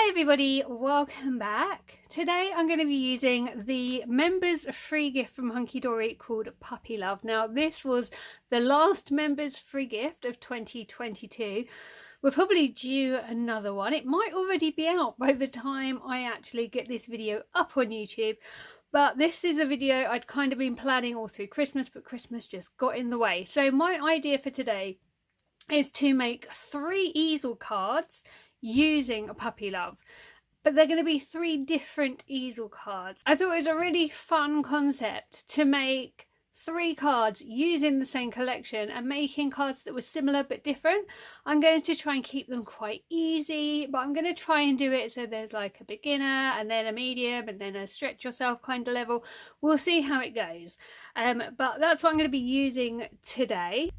Everybody, welcome back. Today I'm going to be using the members free gift from Hunkydory called Puppy Love. Now this was the last members free gift of 2022. We're probably due another one. It might already be out by the time I actually get this video up on YouTube, but this is a video I'd kind of been planning all through Christmas, but Christmas just got in the way. So my idea for today is to make 3 easel cards using a Puppy Love, but they're going to be 3 different easel cards. I thought it was a really fun concept to make 3 cards using the same collection and making cards that were similar but different. I'm going to try and keep them quite easy, but I'm going to try and do it so there's like a beginner and then a medium and then a stretch yourself kind of level. We'll see how it goes, but that's what I'm going to be using today.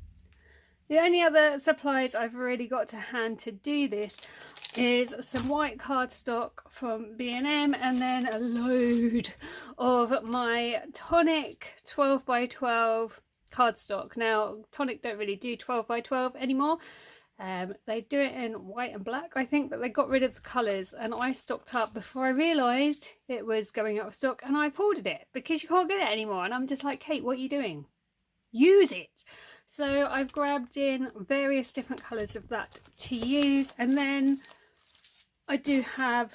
The only other supplies I've really got to hand to do this is some white cardstock from B&M and then a load of my Tonic 12x12 cardstock. Now Tonic don't really do 12x12 anymore. They do it in white and black, I think, but they got rid of the colours and I stocked up before I realised it was going out of stock, and I've ordered it because you can't get it anymore, and I'm just like, Kate, what are you doing? Use it! So I've grabbed in various different colours of that to use, and then I do have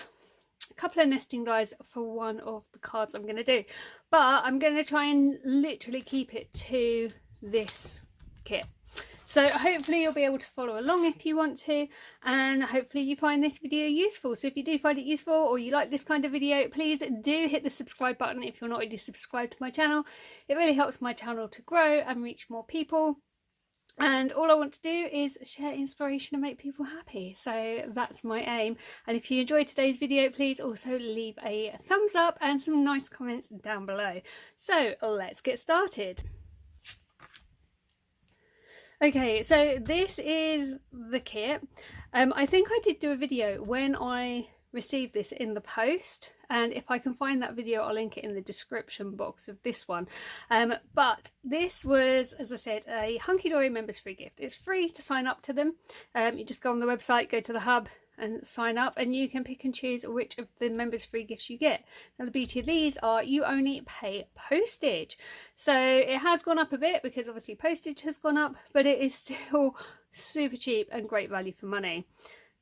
a couple of nesting dies for one of the cards I'm going to do, but I'm going to try and literally keep it to this kit. So hopefully you'll be able to follow along if you want to, and hopefully you find this video useful. So if you do find it useful or you like this kind of video, please do hit the subscribe button if you're not already subscribed to my channel. It really helps my channel to grow and reach more people. And all I want to do is share inspiration and make people happy. So that's my aim. And if you enjoyed today's video, please also leave a thumbs up and some nice comments down below. So let's get started. Okay, so this is the kit. I think I did do a video when I received this in the post, and if I can find that video I'll link it in the description box of this one. But this was, as I said, a Hunkydory members free gift. It's free to sign up to them. You just go on the website, go to the hub and sign up, and you can pick and choose which of the members free gifts you get. Now the beauty of these are you only pay postage, so it has gone up a bit because obviously postage has gone up, but it is still super cheap and great value for money.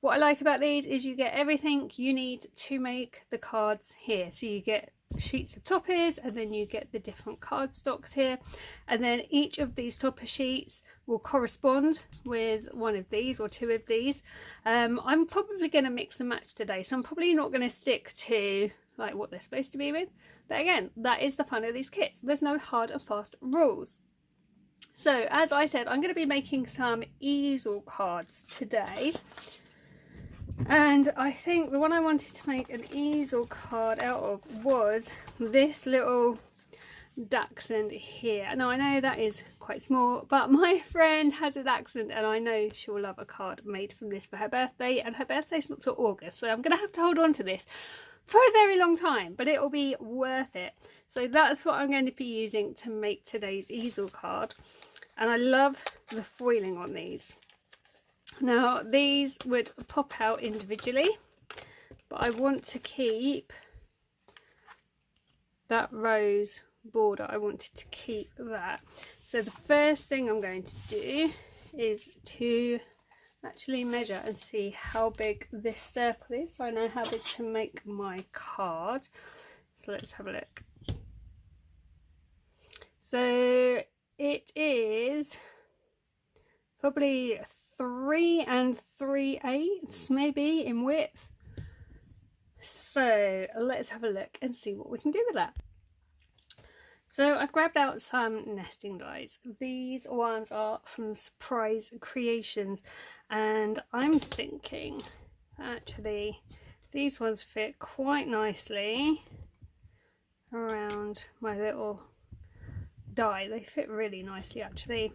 What I like about these is you get everything you need to make the cards here. So you get sheets of toppers, and then you get the different card stocks here, and then each of these topper sheets will correspond with one of these or 2 of these. I'm probably going to mix and match today, so I'm probably not going to stick to like what they're supposed to be with, but again, that is the fun of these kits. There's no hard and fast rules. So as I said, I'm going to be making some easel cards today. And I think the one I wanted to make an easel card out of was this little dachshund here. Now I know that is quite small, but my friend has a dachshund and I know she'll love a card made from this for her birthday, and her birthday's not till August, so I'm going to have to hold on to this for a very long time, but it will be worth it. So that's what I'm going to be using to make today's easel card, and I love the foiling on these. Now these would pop out individually, but I want to keep that rose border. I wanted to keep that. So the first thing I'm going to do is to actually measure and see how big this circle is, so I know how big to make my card. So let's have a look. So it is probably 3 3/8 maybe in width. So let's have a look and see what we can do with that. So I've grabbed out some nesting dies. These ones are from Surprise Creations, and I'm thinking actually these ones fit quite nicely around my little die. They fit really nicely actually.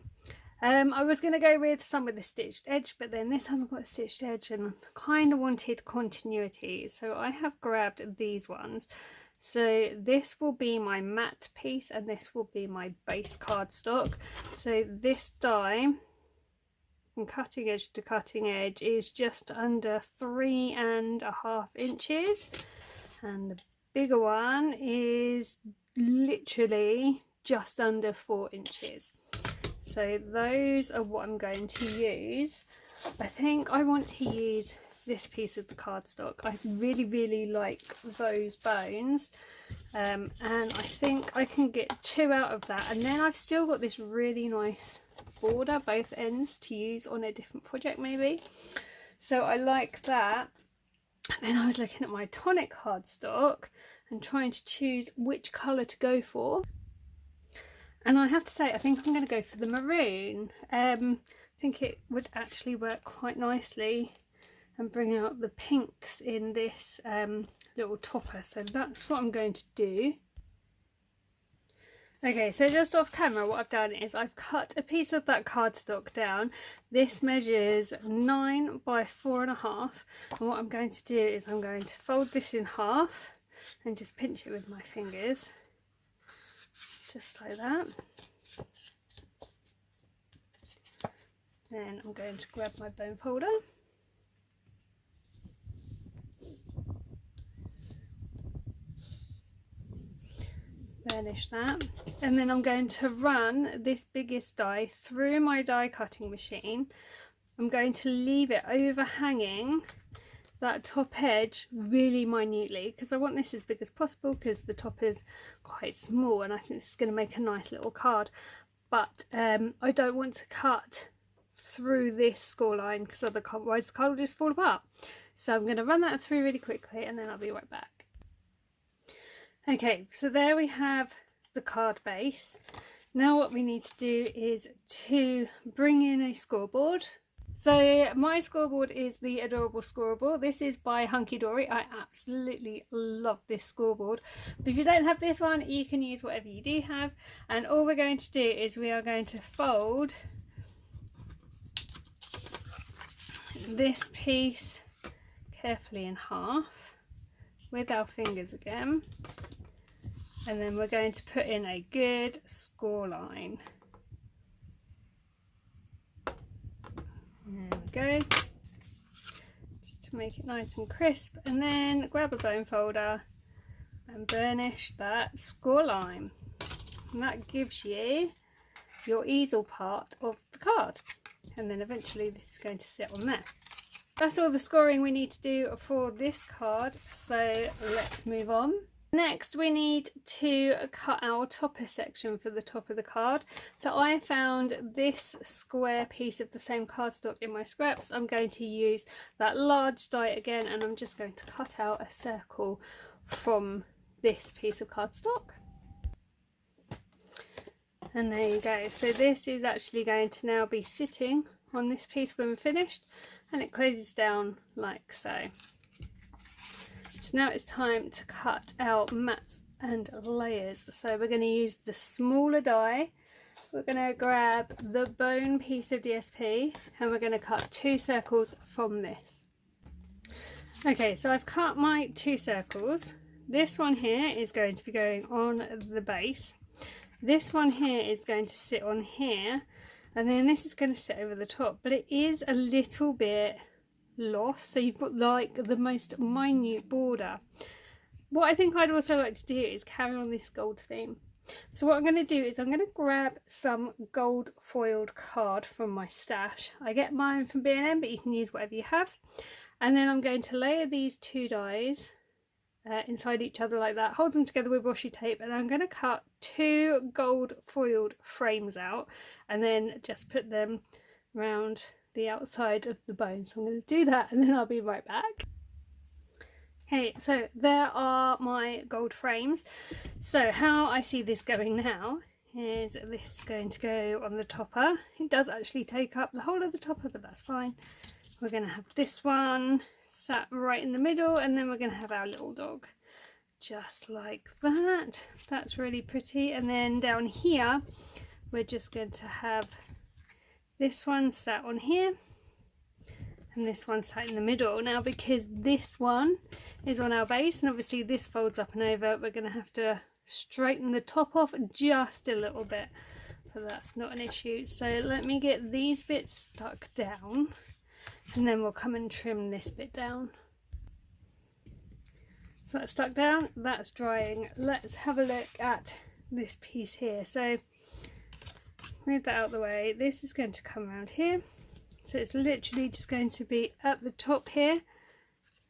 I was going to go with some with a stitched edge, but then this hasn't got a stitched edge and kind of wanted continuity, so I have grabbed these ones. So this will be my matte piece and this will be my base cardstock. So this die from cutting edge to cutting edge is just under 3.5 inches, and the bigger one is literally just under 4 inches. So those are what I'm going to use. I think I want to use this piece of the cardstock. I really like those bones, and I think I can get 2 out of that, and then I've still got this really nice border both ends to use on a different project maybe. So I like that. And then I was looking at my tonic cardstock and trying to choose which colour to go for, and I have to say I think I'm going to go for the maroon. I think it would actually work quite nicely and bring out the pinks in this little topper, so that's what I'm going to do. Okay, so just off camera what I've done is I've cut a piece of that cardstock down. This measures 9 by 4.5, and what I'm going to do is I'm going to fold this in half and just pinch it with my fingers, just like that. Then I'm going to grab my bone folder, burnish that, and then I'm going to run this biggest die through my die cutting machine. I'm going to leave it overhanging that top edge really minutely because I want this as big as possible because the top is quite small and I think this is going to make a nice little card, but I don't want to cut through this score line because otherwise the card will just fall apart. So I'm going to run that through really quickly and then I'll be right back. Okay, so there we have the card base. Now what we need to do is to bring in a scoreboard. So my scoreboard is the Adorable Scoreboard. This is by Hunkydory. I absolutely love this scoreboard. But if you don't have this one, you can use whatever you do have. And all we're going to do is we are going to fold this piece carefully in half with our fingers again. And then we're going to put in a good score line. There we go, just to make it nice and crisp, and then grab a bone folder and burnish that score line, and that gives you your easel part of the card, and then eventually this is going to sit on there. That's all the scoring we need to do for this card, so let's move on. Next we need to cut our topper section for the top of the card. So I found this square piece of the same cardstock in my scraps. I'm going to use that large die again, and I'm just going to cut out a circle from this piece of cardstock. And there you go. So this is actually going to now be sitting on this piece when we're finished, and it closes down like so. So now it's time to cut out mats and layers. So we're going to use the smaller die. We're going to grab the bone piece of DSP and we're going to cut 2 circles from this. Okay, so I've cut my 2 circles. This one here is going to be going on the base. This one here is going to sit on here, and then this is going to sit over the top, but it is a little bit lost, so you've got like the most minute border. What I think I'd also like to do is carry on this gold theme. So what I'm going to do is I'm going to grab some gold foiled card from my stash. I get mine from B&M, but you can use whatever you have. And then I'm going to layer these 2 dies inside each other like that, hold them together with washi tape, and I'm going to cut 2 gold foiled frames out and then just put them around the outside of the bone. So I'm going to do that and then I'll be right back. Okay, so there are my gold frames. So how I see this going now is this is going to go on the topper. It does actually take up the whole of the topper, but that's fine. We're going to have this one sat right in the middle, and then we're going to have our little dog just like that. That's really pretty. And then down here we're just going to have this one sat on here and this one sat in the middle. Now because this one is on our base and obviously this folds up and over, we're going to have to straighten the top off just a little bit. but that's not an issue. So let me get these bits stuck down and then we'll come and trim this bit down. So that's stuck down, that's drying. Let's have a look at this piece here. So let's move that out of the way. This is going to come around here. So it's literally just going to be at the top here.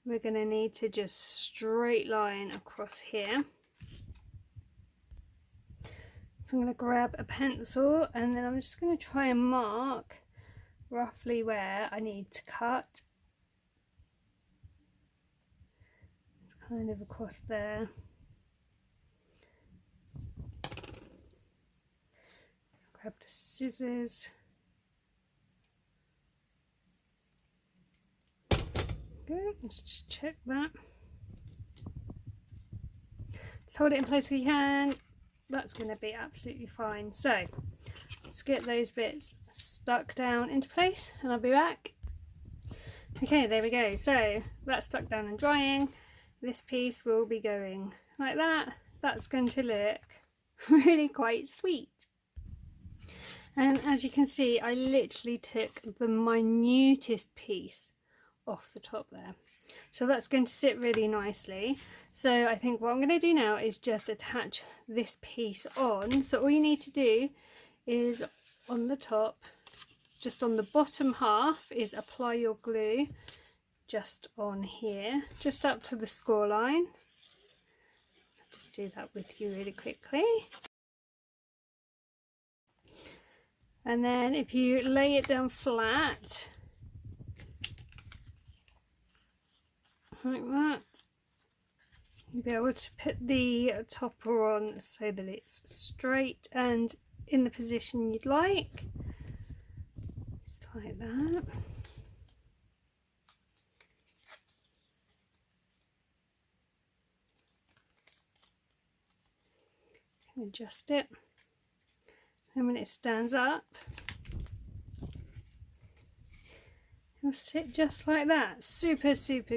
We're going to need to just straight line across here. So I'm going to grab a pencil and then I'm just going to try and mark roughly where I need to cut. It's kind of across there. Grab the scissors. Good, let's just check that. Just hold it in place with your hand. That's going to be absolutely fine. So let's get those bits stuck down into place and I'll be back. Okay, there we go. So that's stuck down and drying. This piece will be going like that. That's going to look really quite sweet. And as you can see, I literally took the minutest piece off the top there. So that's going to sit really nicely. So I think what I'm going to do now is just attach this piece on. So all you need to do is on the top, just on the bottom half, is apply your glue just on here, just up to the score line. So just do that with you really quickly. And then if you lay it down flat, like that, you'll be able to put the topper on so that it's straight and in the position you'd like, just like that. You can adjust it, and when it stands up, it'll sit just like that. Super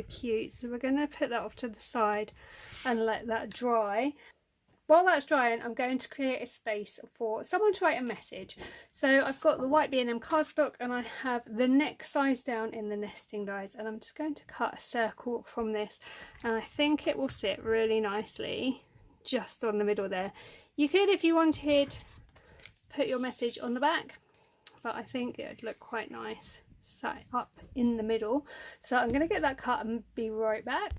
cute. So we're going to put that off to the side and let that dry. While that's drying, I'm going to create a space for someone to write a message. So I've got the white B&M cardstock and I have the neck size down in the nesting dies, and I'm just going to cut a circle from this, and I think it will sit really nicely just on the middle there. You could, if you wanted, put your message on the back, but I think it would look quite nice sat up in the middle. So I'm going to get that cut and be right back.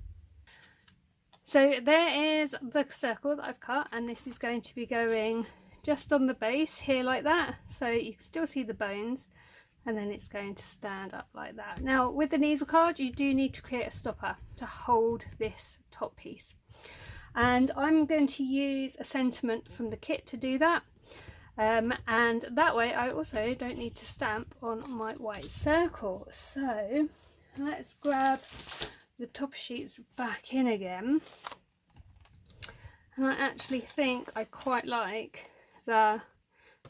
So there is the circle that I've cut, and this is going to be going just on the base here like that, so you can still see the bones, and then it's going to stand up like that. Now with an easel card you do need to create a stopper to hold this top piece, and I'm going to use a sentiment from the kit to do that. And that way I also don't need to stamp on my white circle. So let's grab the top sheets back in again, and I actually think I quite like the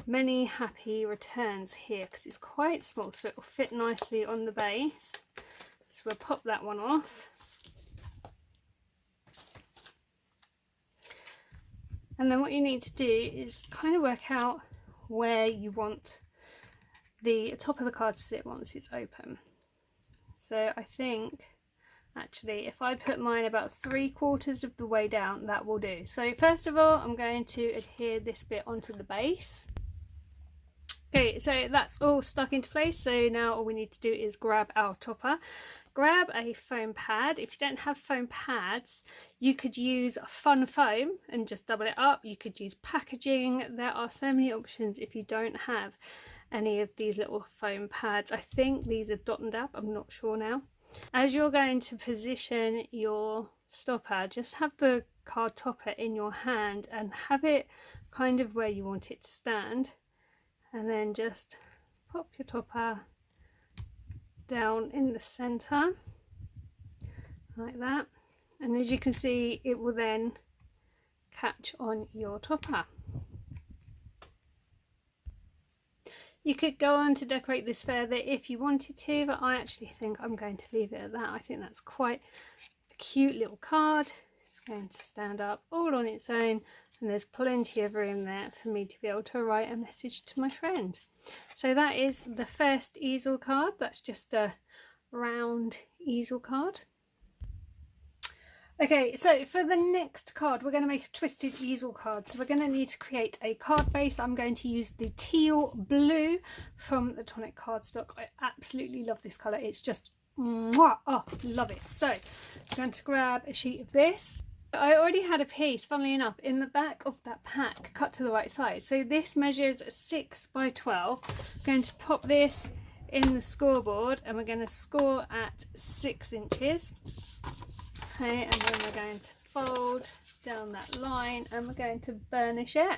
many happy returns here because it's quite small, so it will fit nicely on the base. So we'll pop that one off. And then what you need to do is kind of work out where you want the top of the card to sit once it's open. So I think actually if I put mine about 3/4 of the way down, that will do. So first of all I'm going to adhere this bit onto the base. Okay, so that's all stuck into place. So now all we need to do is grab our topper. Grab a foam pad. If you don't have foam pads, you could use fun foam and just double it up. You could use packaging. There are so many options if you don't have any of these little foam pads. I think these are Dot and Dab, I'm not sure now. As you're going to position your stopper, just have the card topper in your hand and have it kind of where you want it to stand, and then just pop your topper down in the center like that, and as you can see it will then catch on your topper. You could go on to decorate this further if you wanted to, but I actually think I'm going to leave it at that. I think that's quite a cute little card. It's going to stand up all on its own, and there's plenty of room there for me to be able to write a message to my friend. So that is the first easel card. That's just a round easel card. Okay, so for the next card, we're going to make a twisted easel card. So we're going to need to create a card base. I'm going to use the teal blue from the Tonic cardstock. I absolutely love this colour. It's just, mwah, oh, love it. So I'm going to grab a sheet of this. I already had a piece, funnily enough, in the back of that pack cut to the right size. So this measures 6 by 12. I'm going to pop this in the scoreboard and we're going to score at 6 inches. Okay, and then we're going to fold down that line and we're going to burnish it.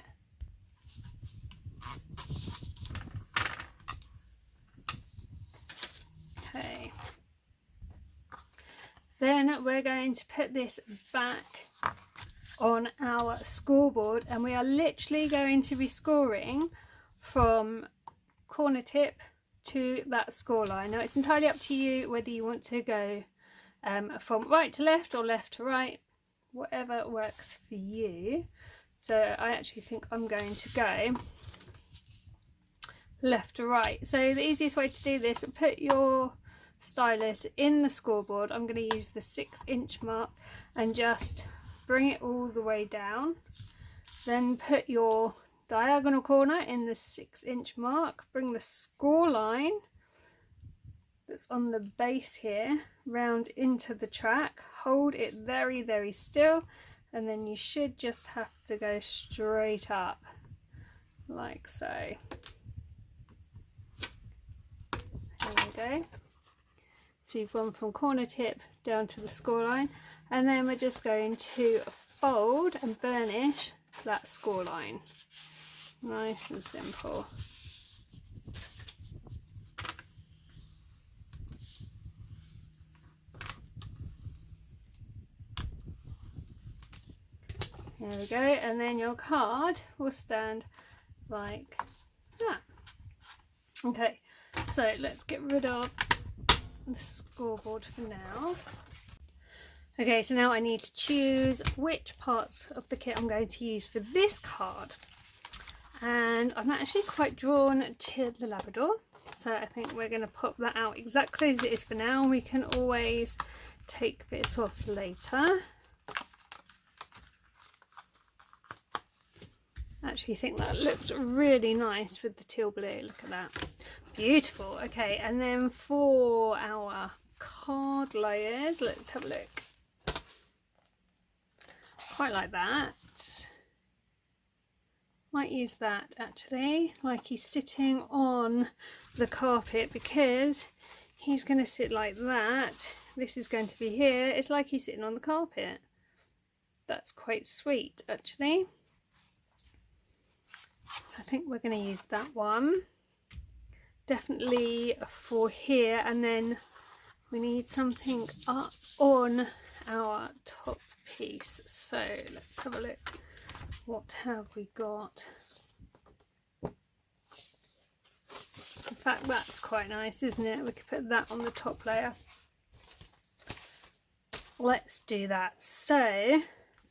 Okay. Then we're going to put this back on our scoreboard and we are literally going to be scoring from corner tip to that score line. Now it's entirely up to you whether you want to go from right to left or left to right, whatever works for you. So I actually think I'm going to go left to right. So the easiest way to do this, put your stylus in the scoreboard. I'm going to use the 6-inch mark and just bring it all the way down. Then put your diagonal corner in the 6-inch mark, bring the score line that's on the base here round into the track, hold it very, very still, and then you should just have to go straight up like so. There we go. So you've gone from corner tip down to the score line, and then we're just going to fold and burnish that score line. Nice and simple. There we go, and then your card will stand like that. Okay, so let's get rid of the scoreboard for now. Okay, so now I need to choose which parts of the kit I'm going to use for this card. And I'm actually quite drawn to the Labrador, so I think we're going to pop that out exactly as it is for now. We can always take bits off later. I actually think that looks really nice with the teal blue. Look at that, beautiful. Okay, and then for our card layers, let's have a look. Quite like that. Might use that actually, like he's sitting on the carpet, because he's going to sit like that. This is going to be here. It's like he's sitting on the carpet. That's quite sweet actually. So I think we're going to use that one definitely for here, and then we need something up on our top piece. So let's have a look. What have we got? In fact, that's quite nice, isn't it? We could put that on the top layer. Let's do that. So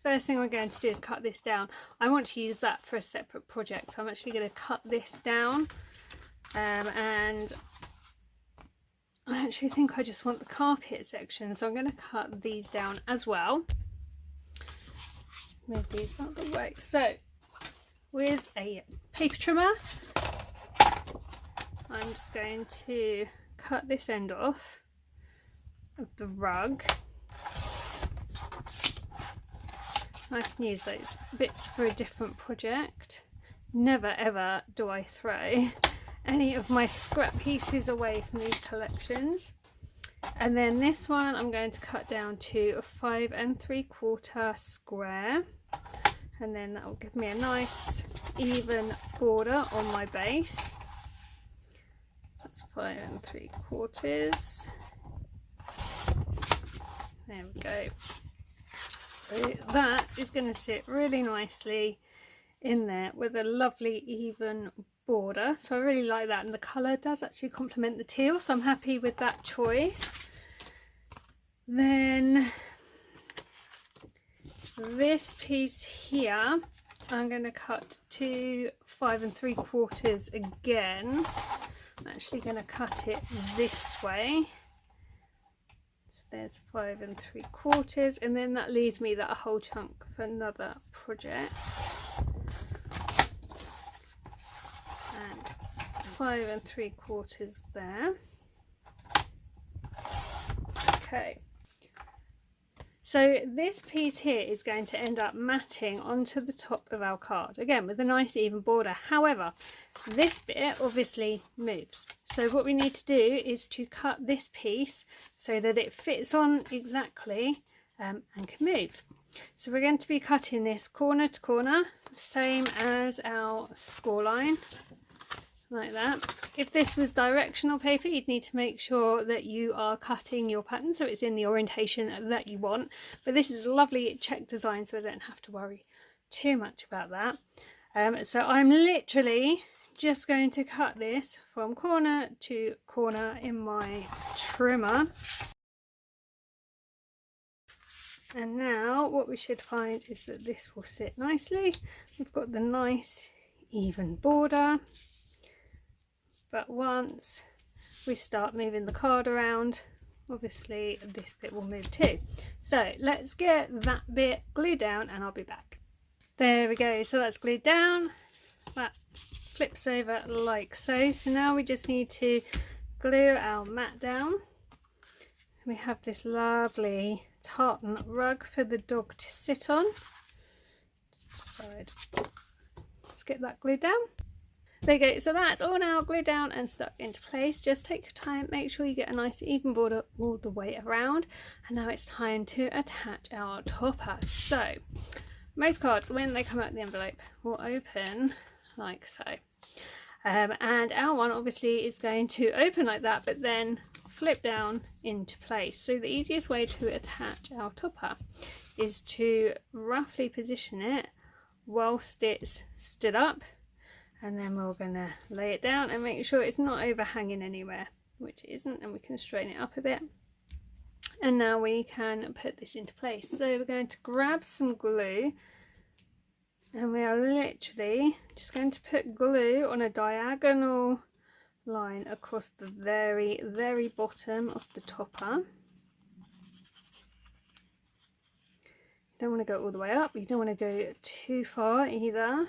first thing we're going to do is cut this down. I want to use that for a separate project, so I'm actually going to cut this down, and I actually think I just want the carpet section, so I'm going to cut these down as well. Move these out of the way. So with a paper trimmer, I'm just going to cut this end off of the rug. I can use those bits for a different project. Never ever do I throw any of my scrap pieces away from these collections. And then this one I'm going to cut down to a 5 3/4 square, and then that will give me a nice even border on my base. So that's 5 3/4. There we go. So that is going to sit really nicely in there with a lovely even border. So I really like that, and the colour does actually complement the teal, so I'm happy with that choice. Then this piece here I'm going to cut to 5 3/4 again. I'm actually going to cut it this way. So there's 5 3/4, and then that leaves me that whole chunk for another project. And 5 3/4 there. Okay. So this piece here is going to end up matting onto the top of our card, again with a nice even border. However, this bit obviously moves. So what we need to do is to cut this piece so that it fits on exactly and can move. So we're going to be cutting this corner to corner, same as our score line, like that. If this was directional paper, you'd need to make sure that you are cutting your pattern so it's in the orientation that you want. But this is a lovely check design, so I don't have to worry too much about that. So I'm literally just going to cut this from corner to corner in my trimmer. And now what we should find is that this will sit nicely. We've got the nice even border. But once we start moving the card around, obviously this bit will move too. So let's get that bit glued down and I'll be back. There we go, so that's glued down. That flips over like so. So now we just need to glue our mat down. We have this lovely tartan rug for the dog to sit on. Side. Let's get that glued down. There you go, so that's all now glued down and stuck into place. Just take your time, make sure you get a nice even border all the way around. And now it's time to attach our topper. So most cards, when they come out of the envelope, will open like so. And our one obviously is going to open like that, but then flip down into place. So the easiest way to attach our topper is to roughly position it whilst it's stood up. And then we're going to lay it down and make sure it's not overhanging anywhere, which it isn't, and we can straighten it up a bit. And now we can put this into place. So we're going to grab some glue, and we are literally just going to put glue on a diagonal line across the very, very bottom of the topper. You don't want to go all the way up, you don't want to go too far either.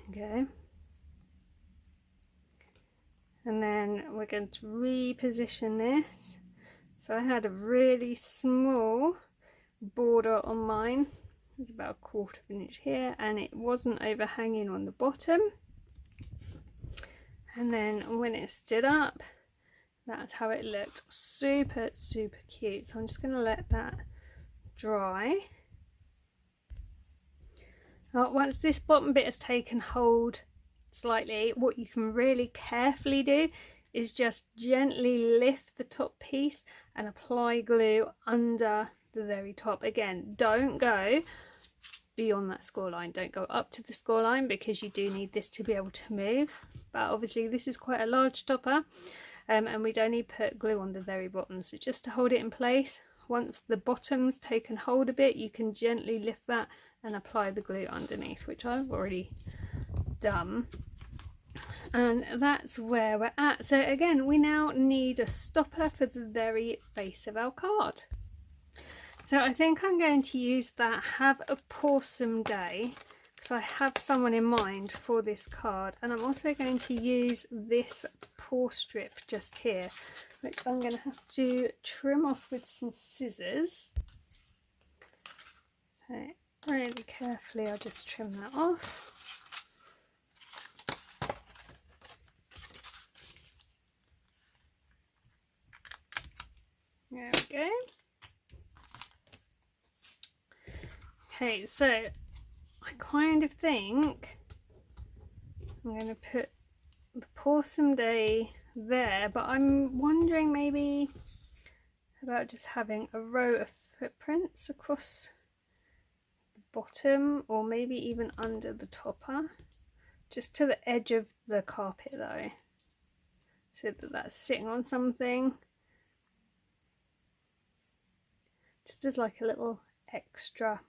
Okay, and then we're going to reposition this. So I had a really small border on mine, it's about 1/4 inch here, and it wasn't overhanging on the bottom. And then when it stood up, that's how it looked. Super cute. So I'm just going to let that dry. Once this bottom bit has taken hold slightly, what you can really carefully do is just gently lift the top piece and apply glue under the very top. Again, don't go beyond that score line, don't go up to the score line, because you do need this to be able to move. But obviously this is quite a large topper, and we'd only put glue on the very bottom, so just to hold it in place. Once the bottom's taken hold a bit, you can gently lift that and apply the glue underneath, which I've already done. And that's where we're at. So again, we now need a stopper for the very base of our card. So I think I'm going to use that Have a Pawsome Day, because I have someone in mind for this card. And I'm also going to use this paw strip just here, which I'm going to have to trim off with some scissors. So really carefully I'll just trim that off. There we go. Okay, so I kind of think I'm going to put the Pawsome Day there, but I'm wondering maybe about just having a row of footprints across the bottom, or maybe even under the topper, just to the edge of the carpet though, so that that's sitting on something, just as like a little extra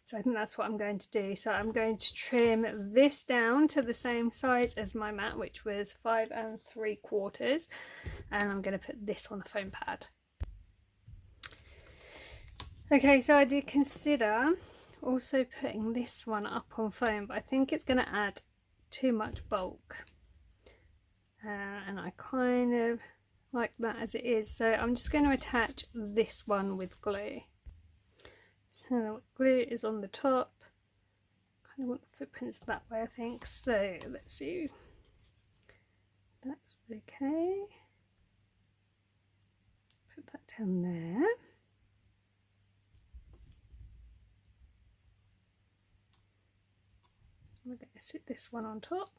So I think that's what I'm going to do. So I'm going to trim this down to the same size as my mat, which was 5 3/4, and I'm going to put this on a foam pad. Okay, so I did consider also putting this one up on foam, but I think it's going to add too much bulk, and I kind of like that as it is, so I'm just going to attach this one with glue. So glue is on the top. Kind of want the footprints that way, I think. So let's see. That's okay. Let's put that down there. We're going to sit this one on top.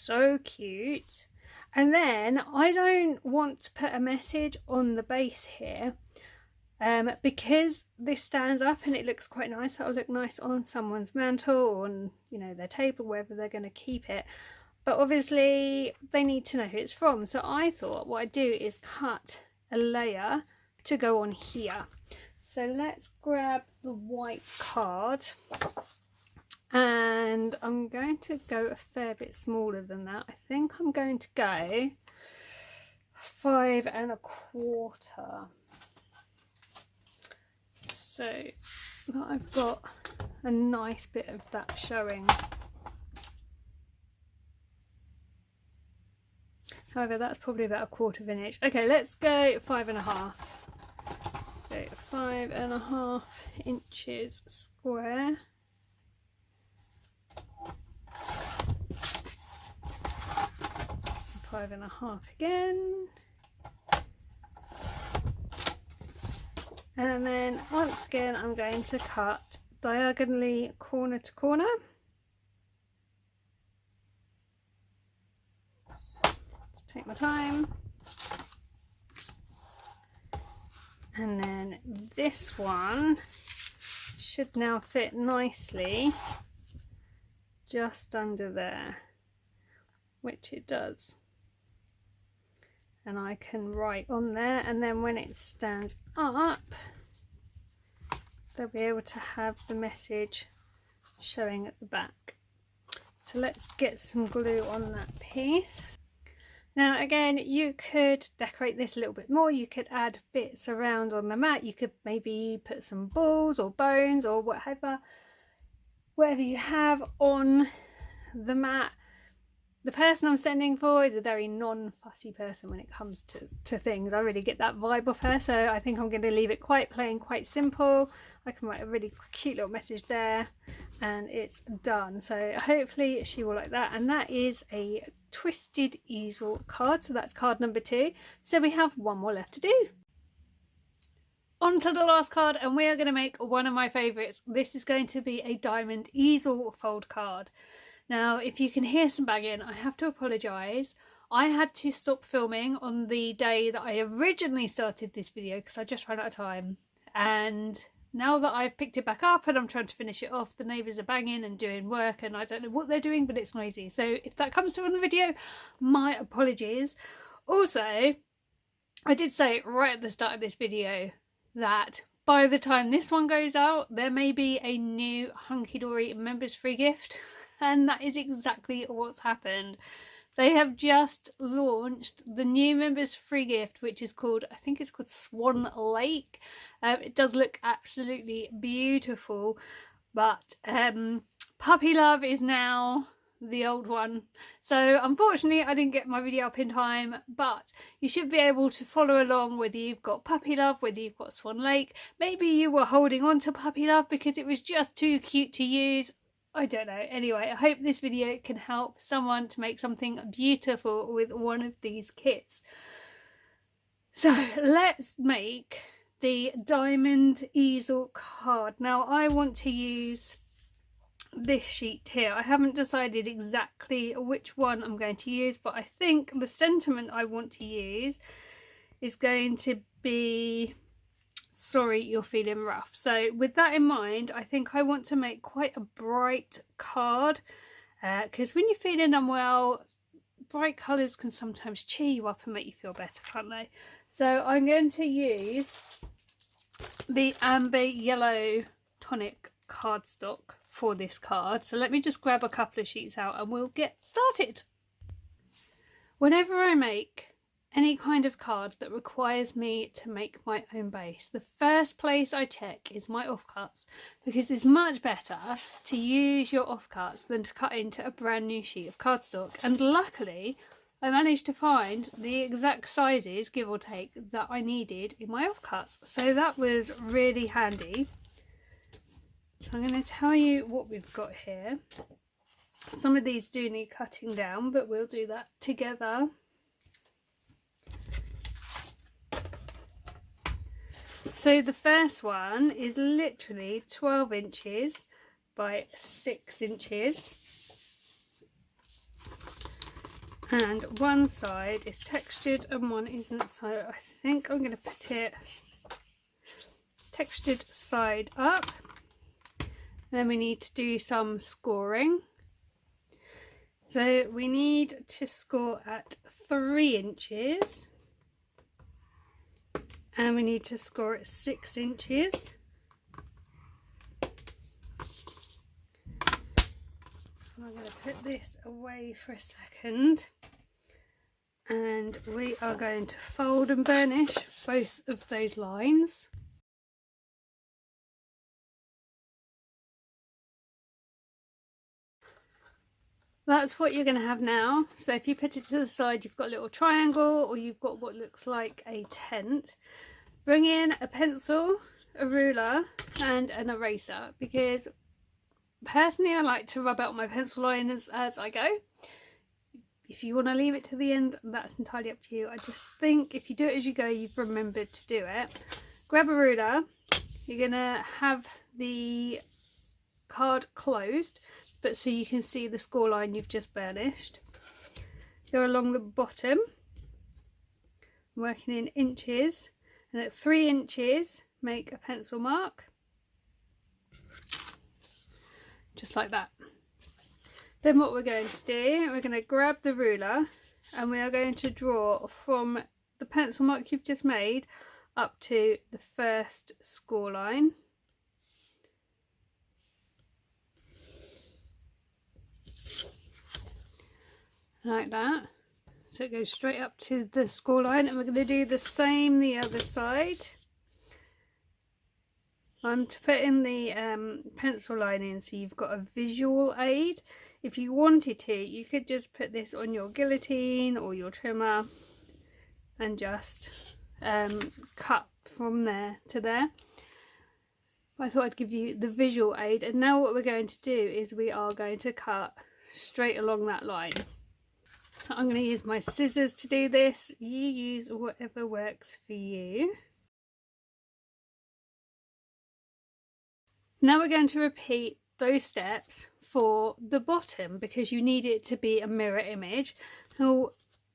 So cute. And then I don't want to put a message on the base here, because this stands up and it looks quite nice. That'll look nice on someone's mantle or on, you know, their table, wherever they're going to keep it. But obviously they need to know who it's from. So I thought what I'd do is cut a layer to go on here. So let's grab the white card. And I'm going to go a fair bit smaller than that. I think I'm going to go 5 1/4. So that I've got a nice bit of that showing. However, that's probably about 1/4 inch. Okay, let's go 5 1/2. So 5 1/2 inches square. 5 1/2 again. And then once again, I'm going to cut diagonally corner to corner. Just take my time. And then this one should now fit nicely just under there, which it does. And I can write on there, and then when it stands up, they'll be able to have the message showing at the back. So let's get some glue on that piece. Now again, you could decorate this a little bit more. You could add bits around on the mat. You could maybe put some balls or bones or whatever you have on the mat. The person I'm sending for is a very non-fussy person when it comes to things. I really get that vibe off her, so I think I'm going to leave it quite plain, quite simple. I can write a really cute little message there and it's done. So hopefully she will like that. And that is a twisted easel card, so that's card number 2. So we have one more left to do. On to the last card, and we are going to make one of my favourites. This is going to be a diamond easel fold card. Now, if you can hear some banging, I have to apologise. I had to stop filming on the day that I originally started this video because I just ran out of time. And now that I've picked it back up and I'm trying to finish it off, the neighbours are banging and doing work and I don't know what they're doing, but it's noisy. So if that comes through on the video, my apologies. Also, I did say right at the start of this video that by the time this one goes out, there may be a new Hunkydory members free gift. And that is exactly what's happened. They have just launched the new members free gift, which is called, I think it's called Swan Lake. It does look absolutely beautiful, but Puppy Love is now the old one. So unfortunately I didn't get my video up in time, but you should be able to follow along whether you've got Puppy Love, whether you've got Swan Lake. Maybe you were holding on to Puppy Love because it was just too cute to use. I don't know. Anyway, I hope this video can help someone to make something beautiful with one of these kits. So let's make the diamond easel card. Now I want to use this sheet here. I haven't decided exactly which one I'm going to use, but I think the sentiment I want to use is going to be sorry you're feeling rough. So with that in mind, I think I want to make quite a bright card, because when you're feeling unwell, bright colours can sometimes cheer you up and make you feel better, can't they? So I'm going to use the Amber Yellow Tonic cardstock for this card. So let me just grab a couple of sheets out and we'll get started. Whenever I make any kind of card that requires me to make my own base, the first place I check is my offcuts, because it's much better to use your offcuts than to cut into a brand new sheet of cardstock. And luckily I managed to find the exact sizes, give or take, that I needed in my offcuts, so that was really handy. I'm going to tell you what we've got here. Some of these do need cutting down, but we'll do that together. So the first one is literally 12 inches by 6 inches. And one side is textured and one isn't, so I think I'm going to put it textured side up. Then we need to do some scoring. So we need to score at 3 inches. And we need to score at 6 inches. I'm going to put this away for a second. And we are going to fold and burnish both of those lines. That's what you're going to have now. So if you put it to the side, you've got a little triangle, or you've got what looks like a tent. Bring in a pencil, a ruler and an eraser, because personally I like to rub out my pencil lines as I go. If you want to leave it to the end, that's entirely up to you. I just think if you do it as you go, you've remembered to do it. Grab a ruler. You're going to have the card closed, but so you can see the score line you've just burnished. Go along the bottom, working in inches, and at 3 inches make a pencil mark, just like that. Then what we're going to do, we're going to grab the ruler and we are going to draw from the pencil mark you've just made up to the first score line. Like that. So it goes straight up to the score line, and we're going to do the same the other side. I'm to put in the pencil line in so you've got a visual aid. If you wanted to, you could just put this on your guillotine or your trimmer and just cut from there to there. I thought I'd give you the visual aid. And now what we're going to do is we are going to cut straight along that line. So I'm going to use my scissors to do this. You use whatever works for you. Now we're going to repeat those steps for the bottom, because you need it to be a mirror image. Now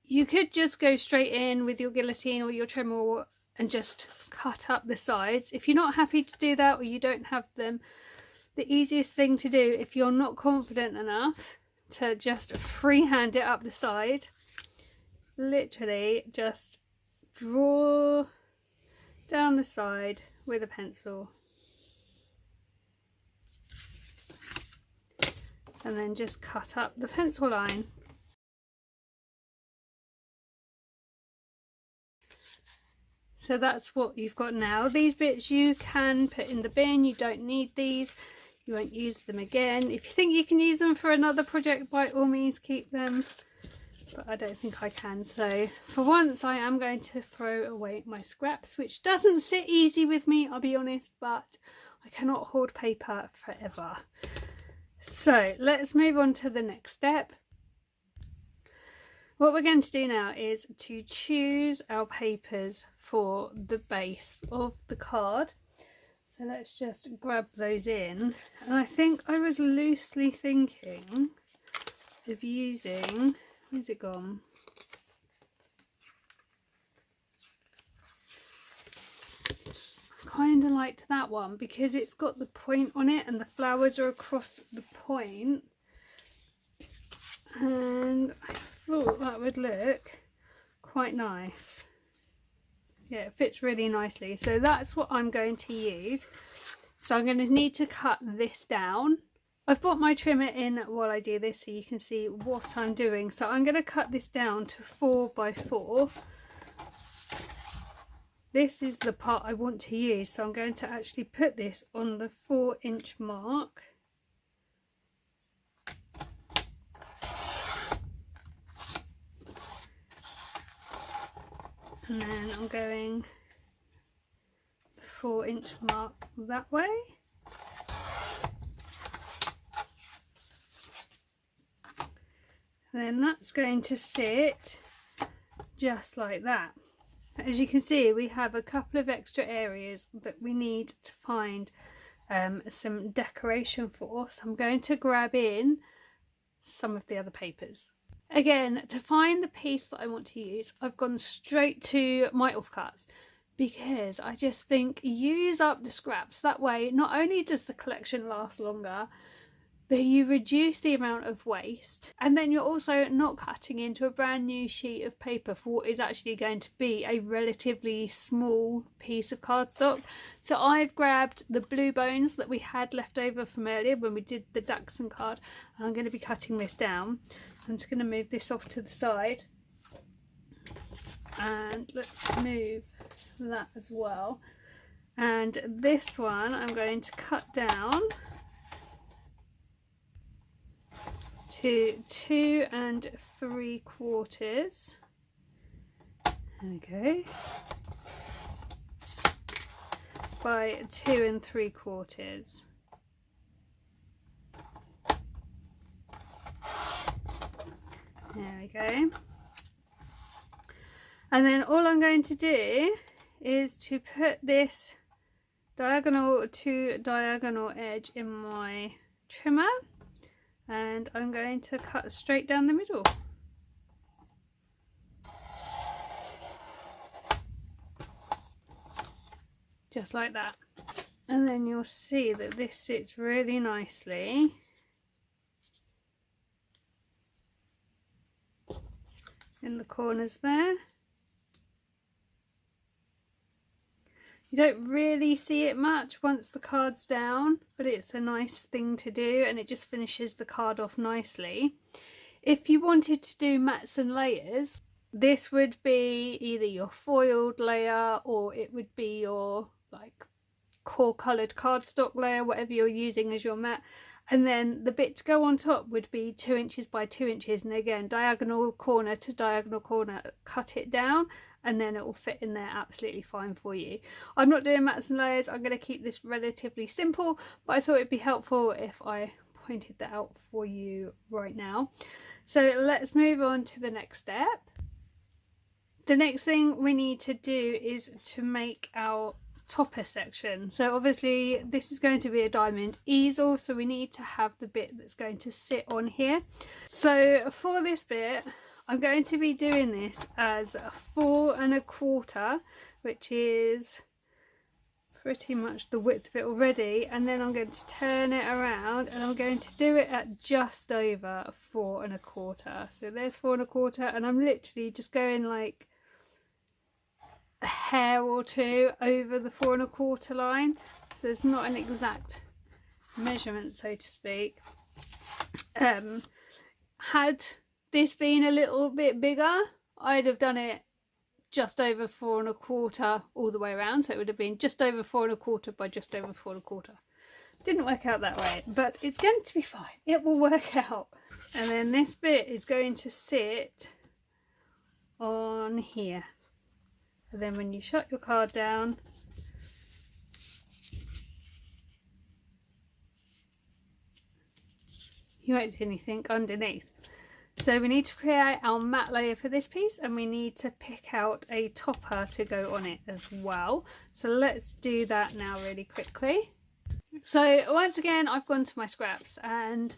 you could just go straight in with your guillotine or your trimmer and just cut up the sides. If you're not happy to do that, or you don't have them, the easiest thing to do, if you're not confident enough to just freehand it up the side, literally just draw down the side with a pencil and then just cut up the pencil line. So that's what you've got now. These bits you can put in the bin, you don't need these. You won't use them again. If you think you can use them for another project, by all means keep them, but I don't think I can. So for once I am going to throw away my scraps, which doesn't sit easy with me, I'll be honest, but I cannot hoard paper forever. So let's move on to the next step. What we're going to do now is to choose our papers for the base of the card. So let's just grab those in. And I think I was loosely thinking of using, where's it gone? I kind of liked that one because it's got the point on it and the flowers are across the point. And I thought that would look quite nice. Yeah, it fits really nicely. So that's what I'm going to use. So I'm going to need to cut this down. I've brought my trimmer in while I do this so you can see what I'm doing. So I'm going to cut this down to 4 by 4. This is the part I want to use, so I'm going to actually put this on the 4-inch mark. And then I'm going the 4-inch mark that way. And then that's going to sit just like that. As you can see, we have a couple of extra areas that we need to find some decoration for. So I'm going to grab in some of the other papers. Again, to find the piece that I want to use, I've gone straight to my offcuts because I just think use up the scraps. That way, not only does the collection last longer, but you reduce the amount of waste, and then you're also not cutting into a brand new sheet of paper for what is actually going to be a relatively small piece of cardstock. So I've grabbed the blue bones that we had left over from earlier when we did the Dachshund card, and I'm going to be cutting this down. I'm just going to move this off to the side, and let's move that as well. And this one I'm going to cut down to 2 3/4. Okay, by 2 3/4. There we go. And then all I'm going to do is to put this diagonal to diagonal edge in my trimmer, and I'm going to cut straight down the middle. Just like that. And then you'll see that this sits really nicely in the corners there. You don't really see it much once the card's down, but it's a nice thing to do, and it just finishes the card off nicely. If you wanted to do mats and layers, this would be either your foiled layer or it would be your like core coloured cardstock layer, whatever you're using as your mat. And then the bit to go on top would be 2 inches by 2 inches, and again diagonal corner to diagonal corner, cut it down, and then it will fit in there absolutely fine for you. I'm not doing mats and layers, I'm going to keep this relatively simple, but I thought it'd be helpful if I pointed that out for you right now. So let's move on to the next step. The next thing we need to do is to make our topper section. So obviously this is going to be a diamond easel, so we need to have the bit that's going to sit on here. So for this bit I'm going to be doing this as a 4 1/4, which is pretty much the width of it already, and then I'm going to turn it around and I'm going to do it at just over 4 1/4. So there's 4 1/4, and I'm literally just going like a hair or two over the 4 1/4 line. So there's not an exact measurement, so to speak. Had this been a little bit bigger, I'd have done it just over 4 1/4 all the way around, so it would have been just over 4 1/4 by just over 4 1/4. Didn't work out that way, but it's going to be fine, it will work out. And then this bit is going to sit on here, and then when you shut your card down, you won't see anything underneath. So we need to create our matte layer for this piece, and we need to pick out a topper to go on it as well. So let's do that now really quickly. So once again I've gone to my scraps, and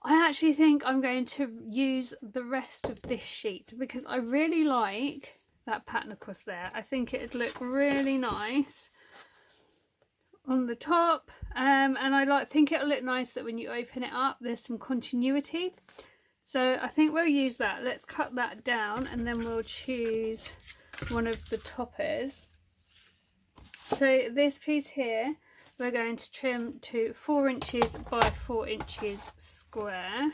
I actually think I'm going to use the rest of this sheet because I really like that pattern across there. I think it'd look really nice on the top, and I think it'll look nice that when you open it up there's some continuity. So I think we'll use that. Let's cut that down and then we'll choose one of the toppers. So this piece here, we're going to trim to 4 inches by 4 inches square.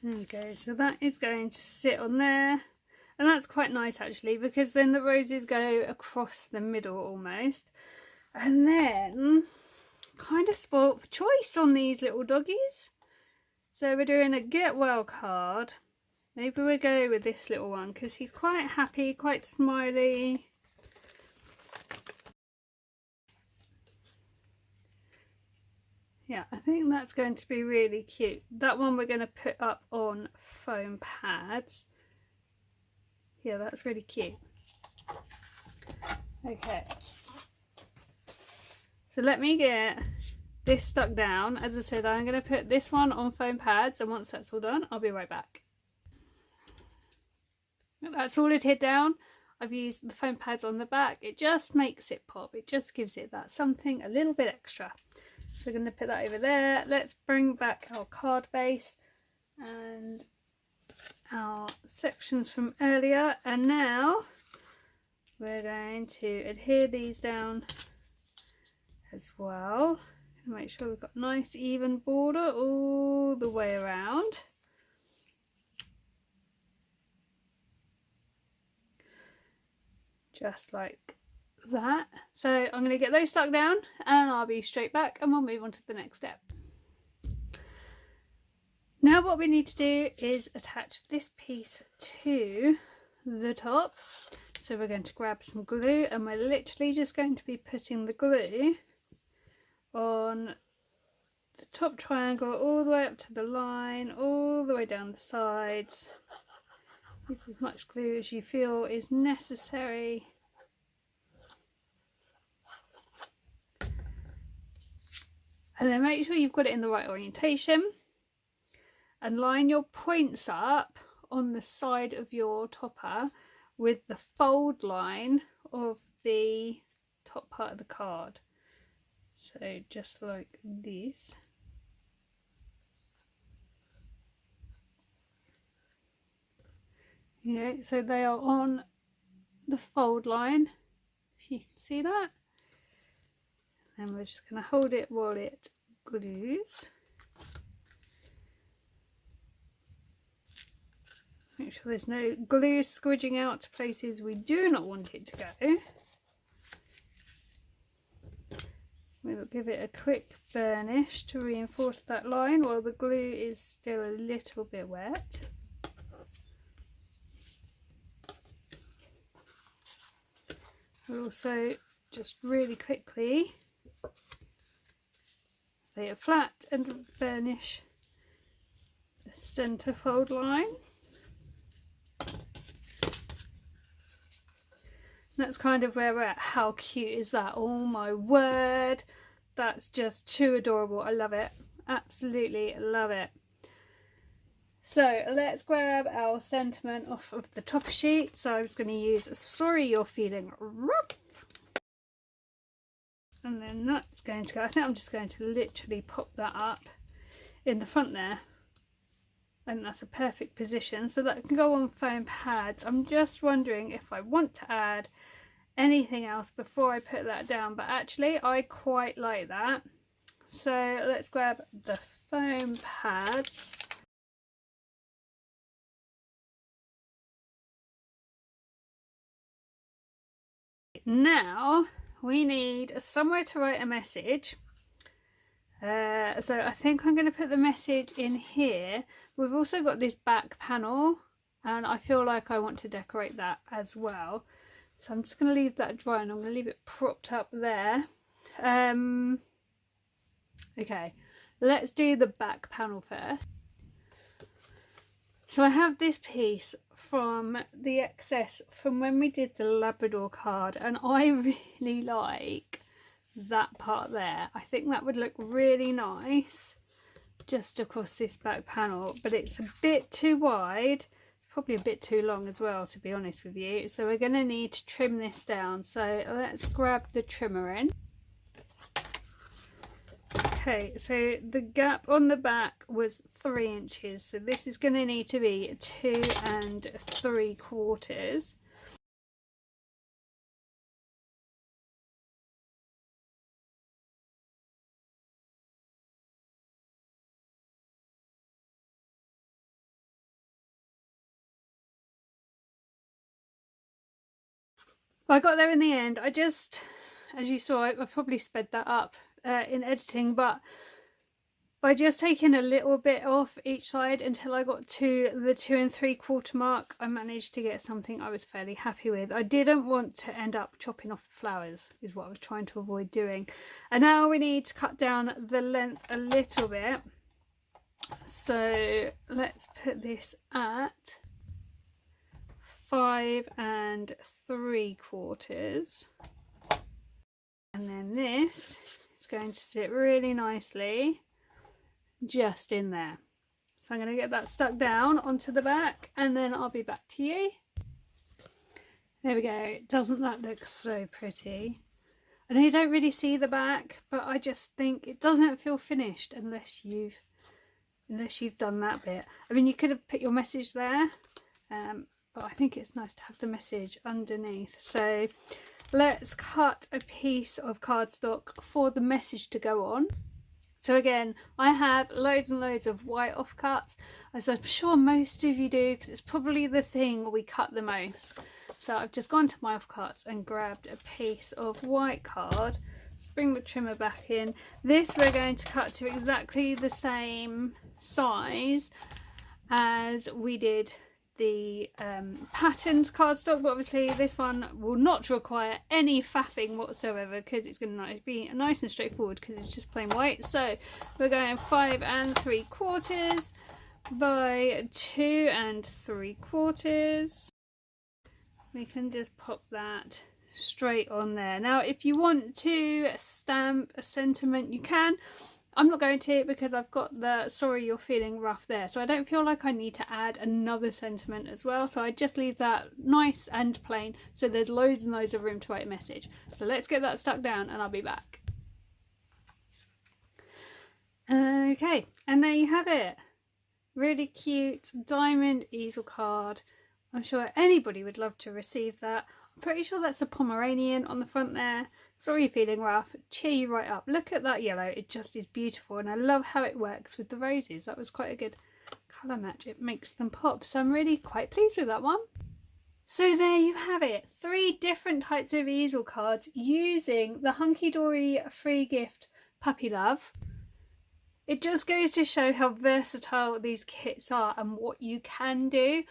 There we go, so that is going to sit on there, and that's quite nice actually, because then the roses go across the middle almost. And then kind of spoilt for choice on these little doggies, so we're doing a get well card. Maybe we'll go with this little one because he's quite happy, quite smiley. Yeah, I think that's going to be really cute. That one we're going to put up on foam pads. Yeah, that's really cute. Okay. So let me get this stuck down. As I said, I'm going to put this one on foam pads, and once that's all done, I'll be right back. That's all adhered down. I've used the foam pads on the back. It just makes it pop. It just gives it that something a little bit extra. So we're going to put that over there. Let's bring back our card base and our sections from earlier, and now we're going to adhere these down as well. Make sure we've got a nice even border all the way around. Just like that. So I'm going to get those stuck down and I'll be straight back and we'll move on to the next step. Now what we need to do is attach this piece to the top. So we're going to grab some glue and we're literally just going to be putting the glue on the top triangle all the way up to the line, all the way down the sides. Use as much glue as you feel is necessary. And then make sure you've got it in the right orientation and line your points up on the side of your topper with the fold line of the top part of the card. So just like this. Okay, so they are on the fold line, if you can see that. And we're just going to hold it while it glues. Make sure there's no glue squidging out to places we do not want it to go. We'll give it a quick burnish to reinforce that line while the glue is still a little bit wet. We'll also just really quickly lay it flat and burnish the centre fold line. That's kind of where we're at. How cute is that? Oh my word, that's just too adorable. I love it, absolutely love it. So let's grab our sentiment off of the top sheet. So I was going to use "Sorry You're Feeling Rough," and then that's going to go, I think I'm just going to literally pop that up in the front there, and that's a perfect position so that can go on foam pads. I'm just wondering if I want to add anything else before I put that down, but actually I quite like that. So let's grab the foam pads. Now we need somewhere to write a message. So I think I'm going to put the message in here. We've also got this back panel and I feel like I want to decorate that as well. So I'm just going to leave that dry and I'm going to leave it propped up there. Okay, let's do the back panel first. So I have this piece from the excess from when we did the Labrador card, and I really like that part there. I think that would look really nice just across this back panel, but it's a bit too wide, probably a bit too long as well, to be honest with you. So we're going to need to trim this down. So let's grab the trimmer in. Okay, so the gap on the back was 3 inches, so this is going to need to be 2 3/4. I got there in the end. I just, as you saw, I probably sped that up in editing, but by just taking a little bit off each side until I got to the 2 3/4 mark, I managed to get something I was fairly happy with. I didn't want to end up chopping off the flowers, is what I was trying to avoid doing. And now we need to cut down the length a little bit. So let's put this at 5 3/4, and then this is going to sit really nicely just in there. So I'm going to get that stuck down onto the back, and then I'll be back to you. There we go. Doesn't that look so pretty? I know you don't really see the back, but I just think it doesn't feel finished unless you've done that bit. I mean, you could have put your message there, but I think it's nice to have the message underneath. So let's cut a piece of cardstock for the message to go on. So again, I have loads and loads of white offcuts, as I'm sure most of you do, because it's probably the thing we cut the most. So I've just gone to my offcuts and grabbed a piece of white card. Let's bring the trimmer back in. This we're going to cut to exactly the same size as we did the patterned cardstock, but obviously this one will not require any faffing whatsoever because it's going to be nice and straightforward because it's just plain white. So we're going 5 3/4 by 2 3/4. We can just pop that straight on there. Now if you want to stamp a sentiment, you can. I'm not going to, because I've got the sorry you're feeling rough there, so I don't feel like I need to add another sentiment as well, so I just leave that nice and plain so there's loads and loads of room to write a message. So let's get that stuck down and I'll be back. Okay, and there you have it. Really cute diamond easel card. I'm sure anybody would love to receive that. I'm pretty sure that's a Pomeranian on the front there. Sorry you're feeling rough, cheer you right up. Look at that yellow, it just is beautiful, and I love how it works with the roses. That was quite a good colour match, it makes them pop, so I'm really quite pleased with that one. So there you have it, 3 different types of easel cards using the Hunkydory Free Gift Puppy Love. It just goes to show how versatile these kits are and what you can do.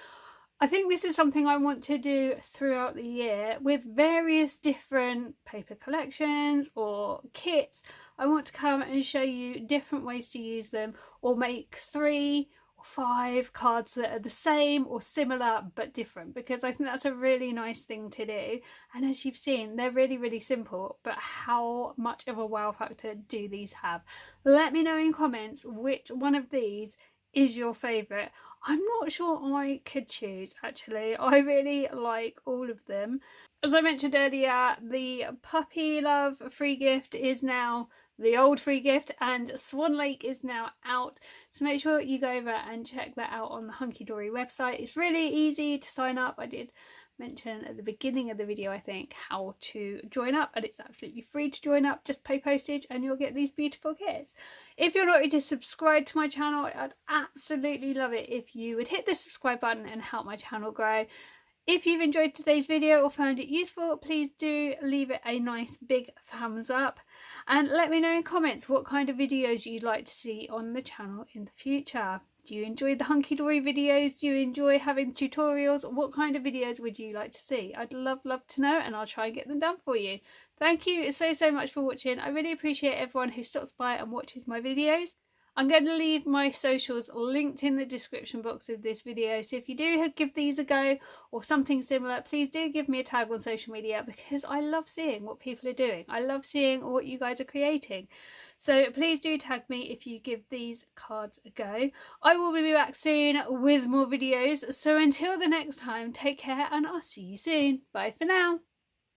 I think this is something I want to do throughout the year with various different paper collections or kits. I want to come and show you different ways to use them, or make 3 or 5 cards that are the same or similar but different, because I think that's a really nice thing to do. And as you've seen, they're really simple, but how much of a wow factor do these have? Let me know in comments which one of these is your favourite. I'm not sure I could choose, actually. I really like all of them. As I mentioned earlier, the Puppy Love free gift is now the old free gift, and Swan Lake is now out, so make sure you go over and check that out on the Hunkydory website. It's really easy to sign up. I did mention at the beginning of the video, I think, how to join up, and it's absolutely free to join up. Just pay postage and you'll get these beautiful kits. If you're not already subscribed to my channel, I'd absolutely love it if you would hit the subscribe button and help my channel grow. If you've enjoyed today's video or found it useful, please do leave it a nice big thumbs up, and let me know in comments what kind of videos you'd like to see on the channel in the future. Do you enjoy the Hunkydory videos? Do you enjoy having tutorials? What kind of videos would you like to see? I'd love to know, and I'll try and get them done for you. Thank you so much for watching. I really appreciate everyone who stops by and watches my videos. I'm going to leave my socials linked in the description box of this video, so if you do give these a go or something similar, please do give me a tag on social media, because I love seeing what people are doing. I love seeing what you guys are creating. So please do tag me if you give these cards a go. I will be back soon with more videos, so until the next time, take care and I'll see you soon. Bye for now.